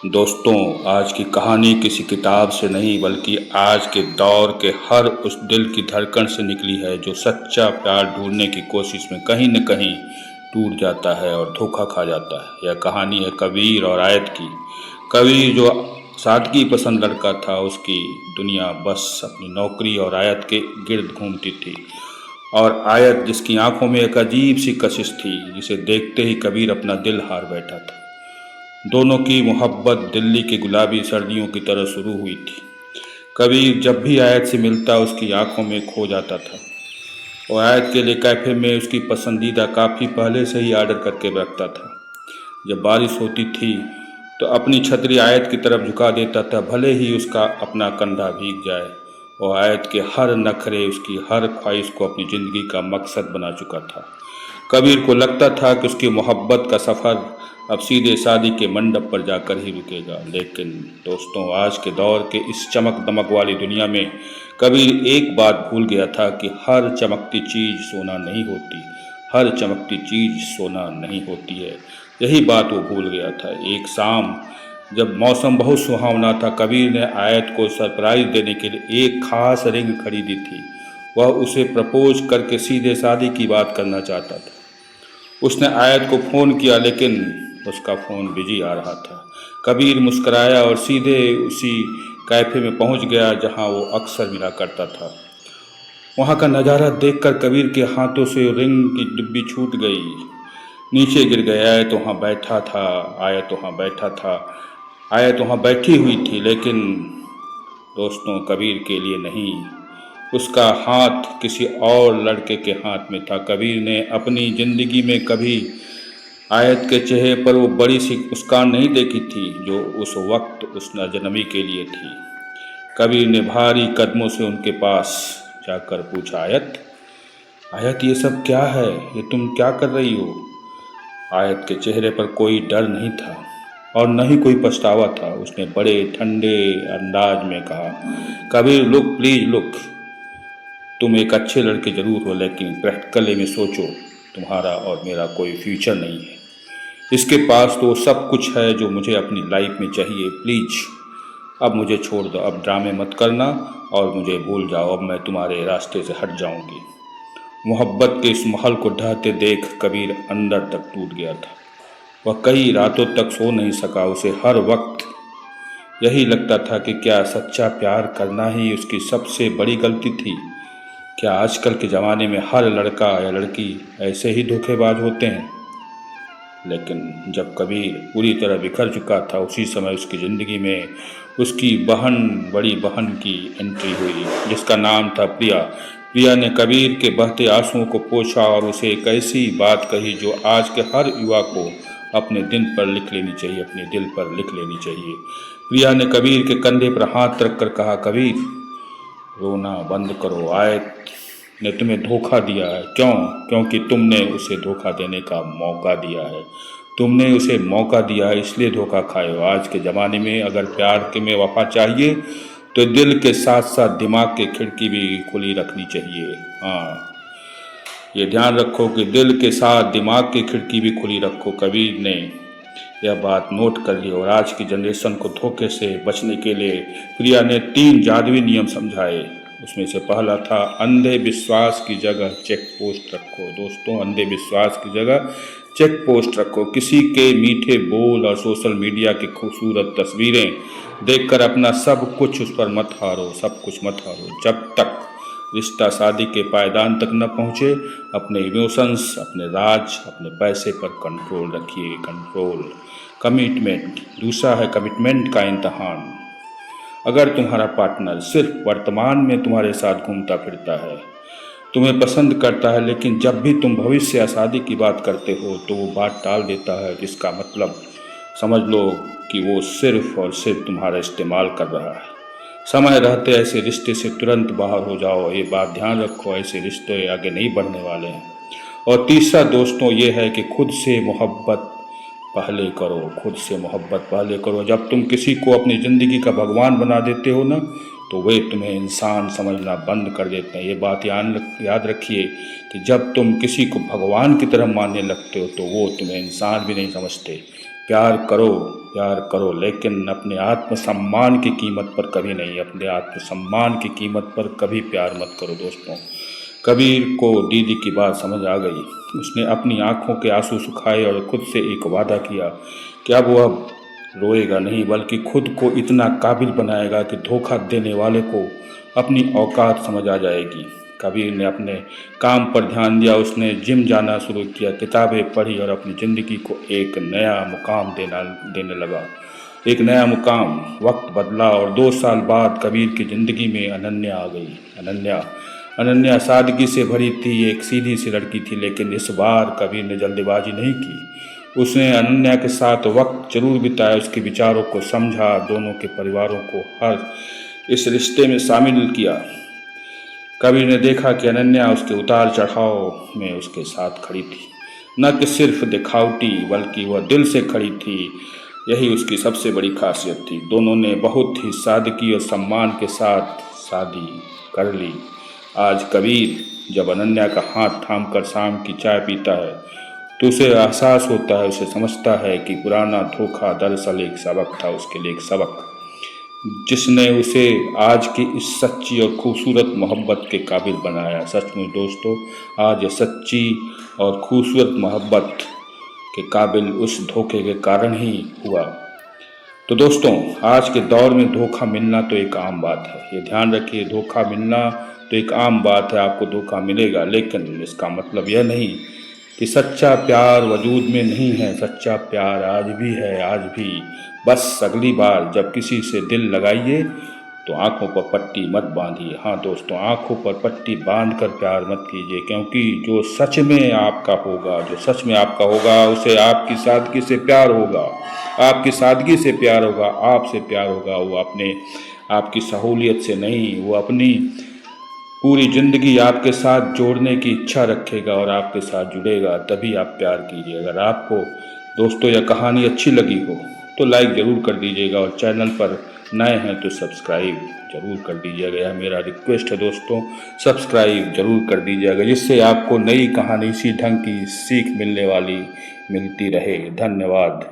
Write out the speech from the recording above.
दोस्तों, आज की कहानी किसी किताब से नहीं बल्कि आज के दौर के हर उस दिल की धड़कन से निकली है जो सच्चा प्यार ढूंढने की कोशिश में कहीं न कहीं टूट जाता है और धोखा खा जाता है। यह कहानी है कबीर और आयत की। कबीर जो सादगी पसंद लड़का था, उसकी दुनिया बस अपनी नौकरी और आयत के गिर्द घूमती थी। और आयत जिसकी आंखों में एक अजीब सी कशिश थी, जिसे देखते ही कबीर अपना दिल हार बैठा था। दोनों की मोहब्बत दिल्ली की गुलाबी सर्दियों की तरह शुरू हुई थी। कबीर जब भी आयत से मिलता उसकी आंखों में खो जाता था और आयत के लिए कैफे में उसकी पसंदीदा कॉफ़ी पहले से ही ऑर्डर करके रखता था। जब बारिश होती थी तो अपनी छतरी आयत की तरफ झुका देता था, भले ही उसका अपना कंधा भीग जाए। और आयत के हर नखरे उसकी हर ख्वाहिश को अपनी ज़िंदगी का मकसद बना चुका था। कबीर को लगता था कि उसकी मोहब्बत का सफ़र अब सीधे शादी के मंडप पर जाकर ही रुकेगा। लेकिन दोस्तों, आज के दौर के इस चमक दमक वाली दुनिया में कबीर एक बात भूल गया था कि हर चमकती चीज़ सोना नहीं होती। हर चमकती चीज़ सोना नहीं होती है, यही बात वो भूल गया था। एक शाम जब मौसम बहुत सुहावना था, कबीर ने आयत को सरप्राइज़ देने के लिए एक खास रिंग खरीदी थी। वह उसे प्रपोज करके सीधे शादी की बात करना चाहता था। उसने आयत को फ़ोन किया, लेकिन उसका फ़ोन बिजी आ रहा था। कबीर मुस्कराया और सीधे उसी कैफ़े में पहुंच गया जहां वो अक्सर मिला करता था। वहां का नज़ारा देखकर कबीर के हाथों से रिंग की डिब्बी छूट गई, नीचे गिर गया। आयत वहाँ बैठा था, आयत वहाँ बैठा था, आयत वहाँ बैठी हुई थी, लेकिन दोस्तों, कबीर के लिए नहीं। उसका हाथ किसी और लड़के के हाथ में था। कबीर ने अपनी ज़िंदगी में कभी आयत के चेहरे पर वो बड़ी सी मुस्कान नहीं देखी थी जो उस वक्त उस नजनबी के लिए थी। कबीर ने भारी कदमों से उनके पास जाकर पूछा, आयत, आयत, ये सब क्या है? ये तुम क्या कर रही हो? आयत के चेहरे पर कोई डर नहीं था और न ही कोई पछतावा था। उसने बड़े ठंडे अंदाज में कहा, कबीर, लुक, प्लीज लुक। तुम एक अच्छे लड़के जरूर हो, लेकिन प्रैक्टिकली में सोचो, तुम्हारा और मेरा कोई फ्यूचर नहीं है। इसके पास तो सब कुछ है जो मुझे अपनी लाइफ में चाहिए। प्लीज अब मुझे छोड़ दो, अब ड्रामे मत करना और मुझे भूल जाओ। अब मैं तुम्हारे रास्ते से हट जाऊंगी। मोहब्बत के इस महल को ढहते देख कबीर अंदर तक टूट गया था। वह कई रातों तक सो नहीं सका। उसे हर वक्त यही लगता था कि क्या सच्चा प्यार करना ही उसकी सबसे बड़ी गलती थी? क्या आजकल के ज़माने में हर लड़का या लड़की ऐसे ही धोखेबाज होते हैं? लेकिन जब कबीर पूरी तरह बिखर चुका था, उसी समय उसकी ज़िंदगी में उसकी बहन, बड़ी बहन की एंट्री हुई, जिसका नाम था प्रिया। प्रिया ने कबीर के बहते आंसुओं को पोंछा और उसे एक ऐसी बात कही जो आज के हर युवा को अपने दिल पर लिख लेनी चाहिए, अपने दिल पर लिख लेनी चाहिए। प्रिया ने कबीर के कंधे पर हाथ रखकर कहा, कबीर, रोना बंद करो। आयत ने तुम्हें धोखा दिया है। क्यों? क्योंकि तुमने उसे धोखा देने का मौका दिया है। तुमने उसे मौका दिया है, इसलिए धोखा खाए हो। आज के ज़माने में अगर प्यार के में वफा चाहिए तो दिल के साथ साथ दिमाग की खिड़की भी खुली रखनी चाहिए। हाँ, ये ध्यान रखो कि दिल के साथ दिमाग की खिड़की भी खुली रखो। कबीर ने यह बात नोट कर ली और आज की जनरेशन को धोखे से बचने के लिए प्रिया ने 3 जादुई नियम समझाए। उसमें से पहला था, अंधे विश्वास की जगह चेक पोस्ट रखो। दोस्तों, अंधे विश्वास की जगह चेक पोस्ट रखो। किसी के मीठे बोल और सोशल मीडिया की खूबसूरत तस्वीरें देखकर अपना सब कुछ उस पर मत हारो, सब कुछ मत हारो। जब तक रिश्ता शादी के पायदान तक न पहुँचे, अपने इमोशंस, अपने राज, अपने पैसे पर कंट्रोल रखिए। कंट्रोल। कमिटमेंट। दूसरा है कमिटमेंट का इम्तहान। अगर तुम्हारा पार्टनर सिर्फ वर्तमान में तुम्हारे साथ घूमता फिरता है, तुम्हें पसंद करता है, लेकिन जब भी तुम भविष्य या शादी की बात करते हो तो वो बात टाल देता है, जिसका मतलब समझ लो कि वो सिर्फ और सिर्फ तुम्हारा इस्तेमाल कर रहा है। समय रहते ऐसे रिश्ते से तुरंत बाहर हो जाओ। ये बात ध्यान रखो, ऐसे रिश्ते आगे नहीं बढ़ने वाले हैं। और तीसरा दोस्तों ये है कि खुद से मोहब्बत पहले करो। खुद से मोहब्बत पहले करो। जब तुम किसी को अपनी ज़िंदगी का भगवान बना देते हो ना, तो वे तुम्हें इंसान समझना बंद कर देते हैं। ये बात याद रखिए कि जब तुम किसी को भगवान की तरह मानने लगते हो तो वो तुम्हें इंसान भी नहीं समझते। प्यार करो, प्यार करो, लेकिन अपने आत्मसम्मान की कीमत पर कभी नहीं। अपने आत्मसम्मान की कीमत पर कभी प्यार मत करो दोस्तों। कबीर को दीदी की बात समझ आ गई। उसने अपनी आंखों के आंसू सुखाए और खुद से एक वादा किया कि अब वो रोएगा नहीं, बल्कि खुद को इतना काबिल बनाएगा कि धोखा देने वाले को अपनी औकात समझ आ जाएगी। कबीर ने अपने काम पर ध्यान दिया। उसने जिम जाना शुरू किया, किताबें पढ़ी और अपनी ज़िंदगी को एक नया मुकाम देने लगा। एक नया मुकाम। वक्त बदला और 2 साल बाद कबीर की ज़िंदगी में अनन्या आ गई। अनन्या सादगी से भरी थी, एक सीधी सी लड़की थी, लेकिन इस बार कबीर ने जल्दबाजी नहीं की। उसने अनन्या के साथ वक्त जरूर बिताया, उसके विचारों को समझा, दोनों के परिवारों को हर इस रिश्ते में शामिल किया। कबीर ने देखा कि अनन्या उसके उतार चढ़ाव में उसके साथ खड़ी थी, न कि सिर्फ दिखावटी, बल्कि वह दिल से खड़ी थी। यही उसकी सबसे बड़ी खासियत थी। दोनों ने बहुत ही सादगी और सम्मान के साथ शादी कर ली। आज कबीर जब अनन्या का हाथ थामकर शाम की चाय पीता है तो उसे एहसास होता है, उसे समझता है कि पुराना धोखा दरअसल एक सबक था, उसके लिए एक सबक, जिसने उसे आज की इस सच्ची और खूबसूरत मोहब्बत के काबिल बनाया। सचमुच दोस्तों, आज ये सच्ची और खूबसूरत मोहब्बत के काबिल उस धोखे के कारण ही हुआ। तो दोस्तों, आज के दौर में धोखा मिलना तो एक आम बात है। ये ध्यान रखिए, धोखा मिलना तो एक आम बात है। आपको धोखा मिलेगा, लेकिन इसका मतलब यह नहीं कि सच्चा प्यार वजूद में नहीं है। सच्चा प्यार आज भी है, आज भी। बस अगली बार जब किसी से दिल लगाइए तो आंखों पर पट्टी मत बांधिए। हाँ दोस्तों, आंखों पर पट्टी बांधकर प्यार मत कीजिए, क्योंकि जो सच में आपका होगा उसे आपकी सादगी से प्यार होगा। आपकी सादगी से प्यार होगा, आपसे प्यार होगा। वो अपने आपकी सहूलियत से नहीं, वो अपनी पूरी ज़िंदगी आपके साथ जोड़ने की इच्छा रखेगा और आपके साथ जुड़ेगा। तभी आप प्यार कीजिए। अगर आपको दोस्तों यह कहानी अच्छी लगी हो तो लाइक ज़रूर कर दीजिएगा, और चैनल पर नए हैं तो सब्सक्राइब ज़रूर कर दीजिएगा। यह मेरा रिक्वेस्ट है दोस्तों, सब्सक्राइब ज़रूर कर दीजिएगा, जिससे आपको नई कहानी इसी ढंग की सीख मिलती रहे। धन्यवाद।